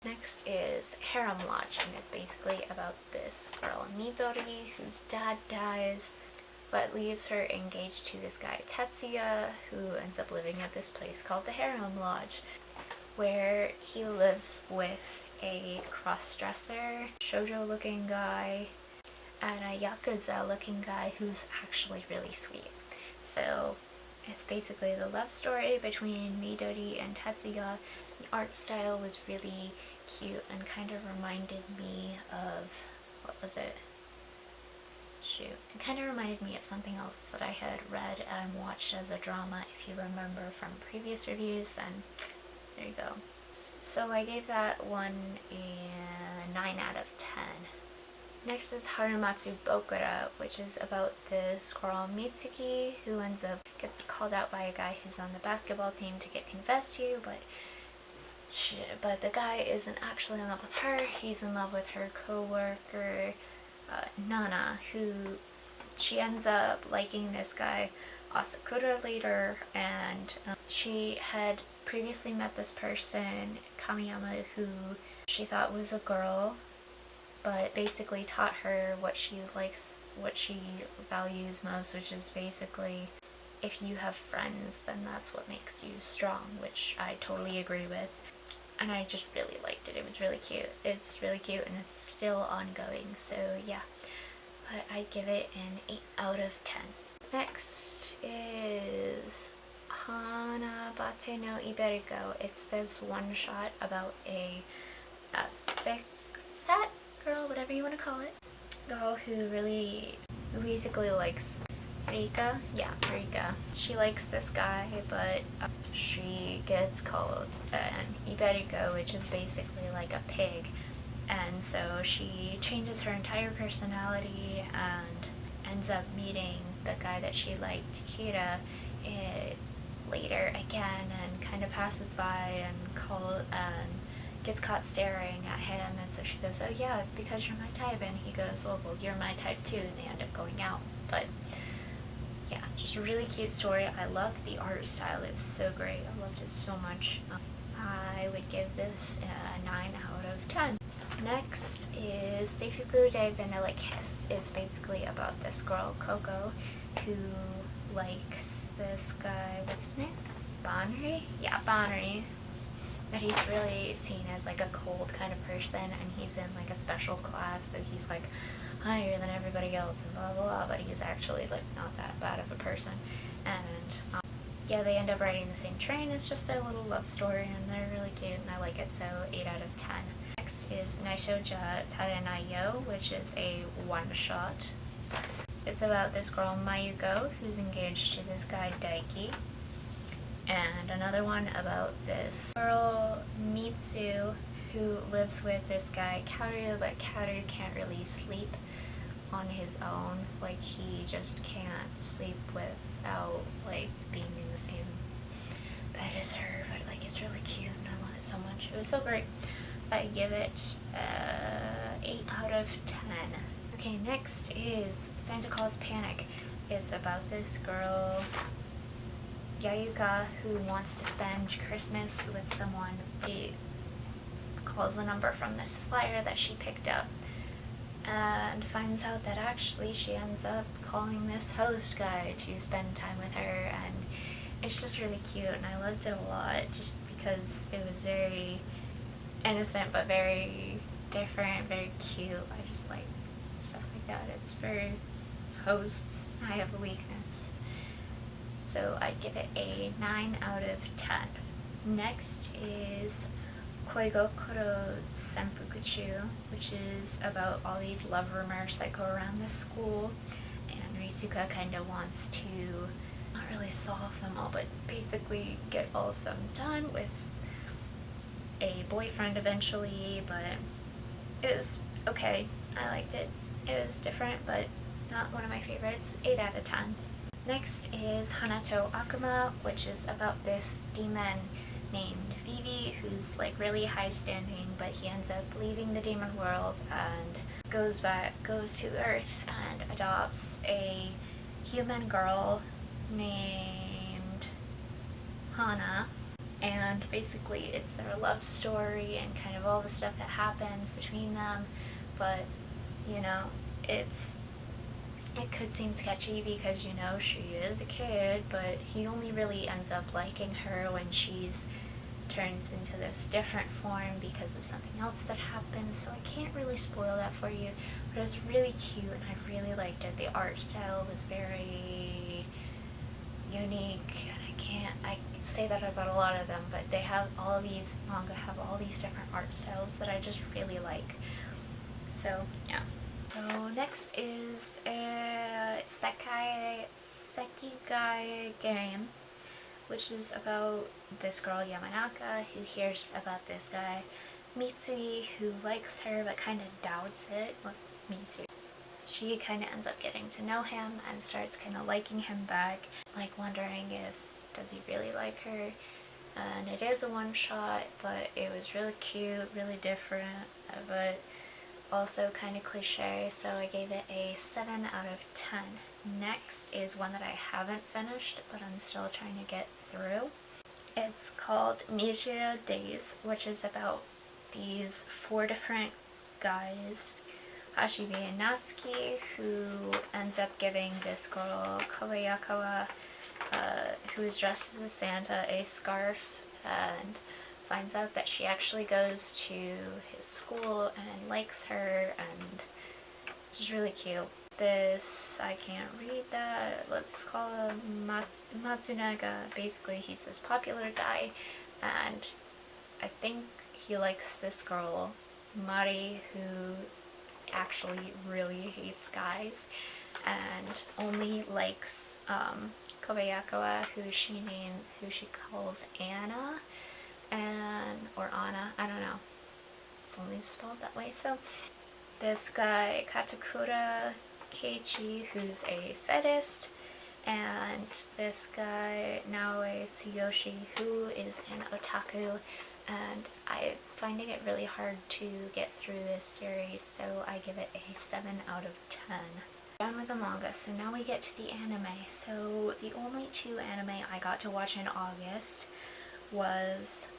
Next is Harem Lodge, and it's basically about this girl Midori whose dad dies but leaves her engaged to this guy Tetsuya, who ends up living at this place called the Harem Lodge, where he lives with a cross-dresser, shoujo looking guy, and a yakuza looking guy who's actually really sweet. So it's basically the love story between Midori and Tetsuya. The art style was really cute and kind of reminded me of, what was it? Shoot. It kind of reminded me of something else that I had read and watched as a drama. If you remember from previous reviews, then there you go. So I gave that one a 9 out of 10. Next is Hardomatsu Bokura, which is about this girl Mitsuki who gets called out by a guy who's on the basketball team to get confessed to, but the guy isn't actually in love with her. He's in love with her co-worker Nana, who she ends up liking this guy Asakura later, and she had previously met this person Kamiyama who she thought was a girl, but basically taught her what she likes, what she values most, which is basically if you have friends, then that's what makes you strong, which I totally agree with. And I just really liked it. It was really cute. It's really cute and it's still ongoing, so yeah. But I'd give it an 8 out of 10. Next is Hana Bate no Iberico. It's this one shot about a thick, fat girl, whatever you want to call it. Girl who basically likes Rika. Yeah, Rika. She likes this guy, but she gets called an Iberico, which is basically like a pig. And so she changes her entire personality and ends up meeting the guy that she liked, Hira, later again, and kind of passes by and gets caught staring at him, and so she goes, oh yeah, it's because you're my type, and he goes, well, you're my type too, and they end up going out. But yeah, just a really cute story. I love the art style. It was so great. I loved it so much. I would give this a 9 out of 10. Next is Seifuku de Vanilla Kiss. It's basically about this girl, Coco, who likes this guy, what's his name? Banri? Yeah, Banri. But he's really seen as like a cold kind of person, and he's in like a special class, so he's like higher than everybody else and blah blah blah, but he's actually like not that bad of a person. And yeah, they end up riding the same train. It's just their little love story, and they're really cute, and I like it, so 8 out of 10. Next is Naishoja Tarenayo, which is a one-shot. It's about this girl Mayuko, who's engaged to this guy Daiki. And another one about this girl Mitsu, who lives with this guy Karu, but Karu can't really sleep on his own. Like, he just can't sleep without like being in the same bed as her. But like, it's really cute and I love it so much. It was so great. I give it 8 out of 10. Okay, next is Santa Claus Panic. It's about this girl Yayuka who wants to spend Christmas with someone. She calls a number from this flyer that she picked up and finds out that actually she ends up calling this host guy to spend time with her, and it's just really cute and I loved it a lot just because it was very innocent but very different, very cute. I just like stuff like that. It's for hosts. I have a weakness. So I'd give it a 9 out of 10. Next is Koigokuro Senpukuchu, which is about all these love rumors that go around this school, and Rizuka kind of wants to not really solve them all, but basically get all of them done with a boyfriend eventually. But it was okay. I liked it. It was different, but not one of my favorites. 8 out of 10. Next is HanatoAkuma, which is about this demon named Vivi, who's like really high standing, but he ends up leaving the demon world and goes to Earth and adopts a human girl named Hana. and basically it's their love story and kind of all the stuff that happens between them. But you know, it could seem sketchy because, you know, she is a kid, but he only really ends up liking her when she's turns into this different form because of something else that happens. So I can't really spoil that for you, but it's really cute and I really liked it. The art style was very unique, and I say that about a lot of them, but they have all these manga have all these different art styles that I just really like. So yeah. So next is a Sekigai game, which is about this girl Yamanaka who hears about this guy Mitsui who likes her but kind of doubts it. Well, Mitsui. She kind of ends up getting to know him and starts kind of liking him back, like wondering if does he really like her. And it is a one shot, but it was really cute, really different, but also kind of cliche, so I gave it a 7 out of 10. Next is one that I haven't finished, but I'm still trying to get through. It's called Nijiro Days, which is about these 4 different guys. Hashibe and Natsuki, who ends up giving this girl, Kobayakawa, who is dressed as a Santa, a scarf, and finds out that she actually goes to his school and likes her, and she's really cute. This, I can't read that, let's call him Matsunaga. Basically, he's this popular guy, and I think he likes this girl, Mari, who actually really hates guys, and only likes Kobayakawa, who she calls Anna, or Anna, I don't know. It's only spelled that way. So this guy Katakura Keiichi, who's a sadist, and this guy Naoe Tsuyoshi, who is an otaku, and I'm finding it really hard to get through this series, so I give it a 7 out of 10. Done with the manga, so now we get to the anime. So the only 2 anime I got to watch in August was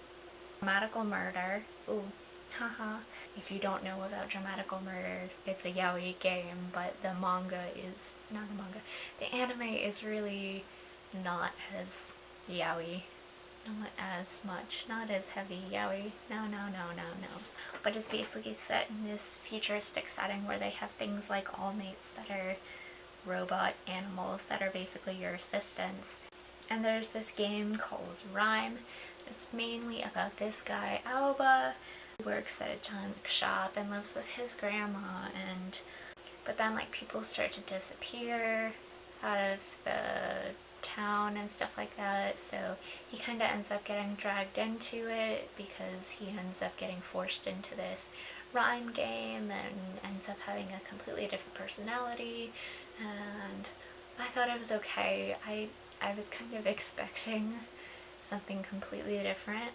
Dramatical Murder. Ooh, haha. If you don't know about Dramatical Murder, it's a yaoi game, but the manga is, not the manga, the anime is really not as yaoi. Not as much, not as heavy yaoi. No. But it's basically set in this futuristic setting where they have things like all mates that are robot animals that are basically your assistants. And there's this game called Rhyme. It's mainly about this guy, Aoba, who works at a junk shop and lives with his grandma, but then like people start to disappear out of the town and stuff like that, so he kind of ends up getting dragged into it because he ends up getting forced into this rhyme game and ends up having a completely different personality, and I thought it was okay. I was kind of expecting something completely different,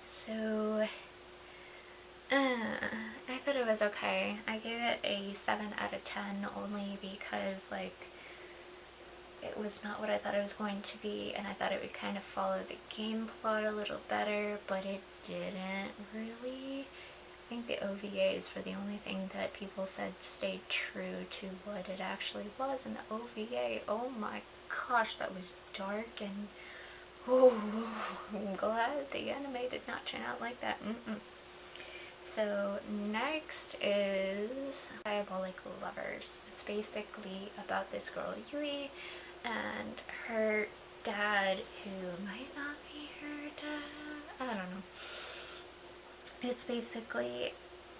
so I thought it was okay. I gave it a 7 out of 10 only because like it was not what I thought it was going to be, and I thought it would kind of follow the game plot a little better, but it didn't really. I think the OVAs were the only thing that people said stayed true to what it actually was, and the OVA, oh my gosh, that was dark, and oh, I'm glad the anime did not turn out like that. So next is Diabolik Lovers. It's basically about this girl Yui and her dad, who might not be her dad, I don't know. It's basically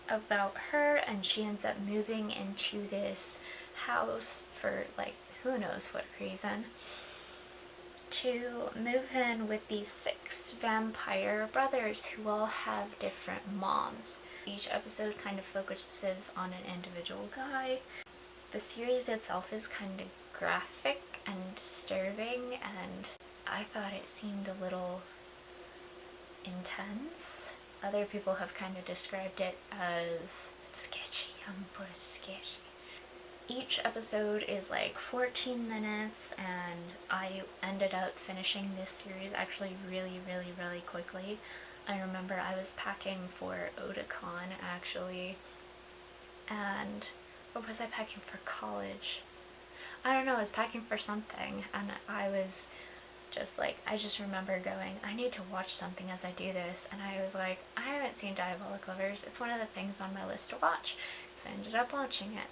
about her, and she ends up moving into this house for like who knows what reason, to move in with these 6 vampire brothers who all have different moms. Each episode kind of focuses on an individual guy. The series itself is kind of graphic and disturbing, and I thought it seemed a little intense. Other people have kind of described it as sketchy, but sketchy. Each episode is like 14 minutes, and I ended up finishing this series actually really quickly. I remember I was packing for Otakon actually, and or was I packing for college? I don't know, I was packing for something, and I was just like, I just remember going, I need to watch something as I do this, and I was like, I haven't seen Diabolik Lovers, it's one of the things on my list to watch, so I ended up watching it,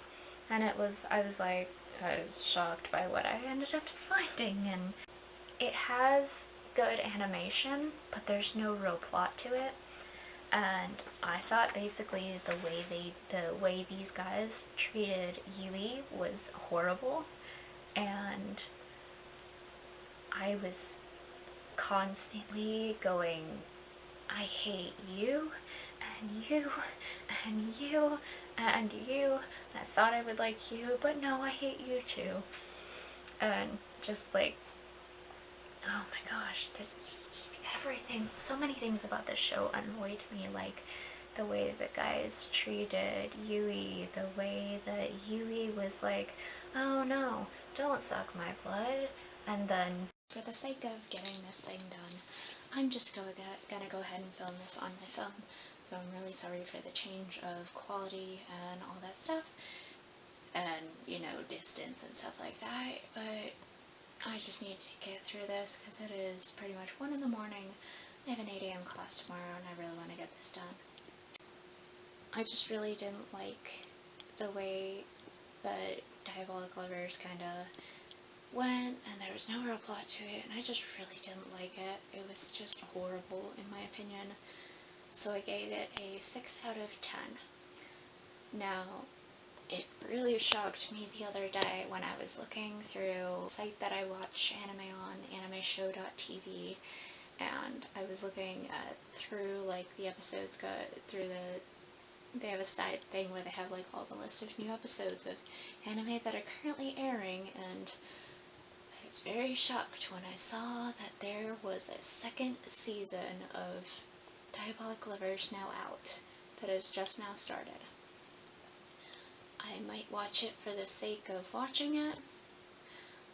and I was shocked by what I ended up finding, and it has good animation, but there's no real plot to it, and I thought basically the way these guys treated Yui was horrible, and I was constantly going, I hate you, and you, and you, and you, and I thought I would like you, but no, I hate you too. And just like, oh my gosh, everything, so many things about this show annoyed me, like the way the guys treated Yui, the way that Yui was like, oh no, don't suck my blood, and then for the sake of getting this thing done, I'm just gonna go ahead and film this on my phone, so I'm really sorry for the change of quality and all that stuff, and, you know, distance and stuff like that, but I just need to get through this because it is pretty much 1 in the morning. I have an 8 a.m. class tomorrow and I really want to get this done. I just really didn't like the way the Diabolik Lovers kind of went, and there was no real plot to it, and I just really didn't like it. It was just horrible in my opinion, so I gave it a 6 out of 10. Now, it really shocked me the other day when I was looking through a site that I watch anime on, animeshow.tv, and I was looking at through like the episodes go through they have a side thing where they have like all the list of new episodes of anime that are currently airing, and I was very shocked when I saw that there was a second season of Diabolik Lovers now out that has just now started. I might watch it for the sake of watching it,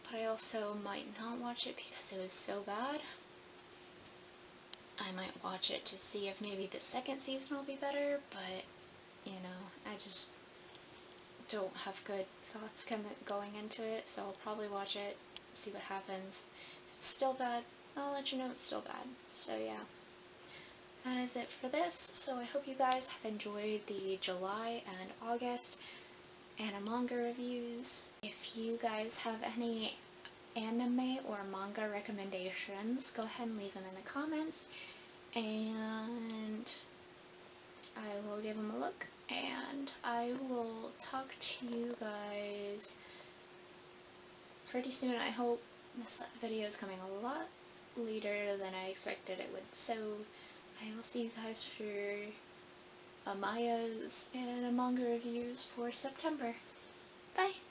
but I also might not watch it because it was so bad. I might watch it to see if maybe the second season will be better, but, you know, I just don't have good thoughts going into it, so I'll probably watch it, see what happens. If it's still bad, I'll let you know it's still bad. So yeah, that is it for this. So I hope you guys have enjoyed the July and August AniManga reviews. If you guys have any anime or manga recommendations, go ahead and leave them in the comments, and I will give them a look, and I will talk to you guys pretty soon, I hope. This video is coming a lot later than I expected it would, so I will see you guys for Amaya's and manga reviews for September. Bye!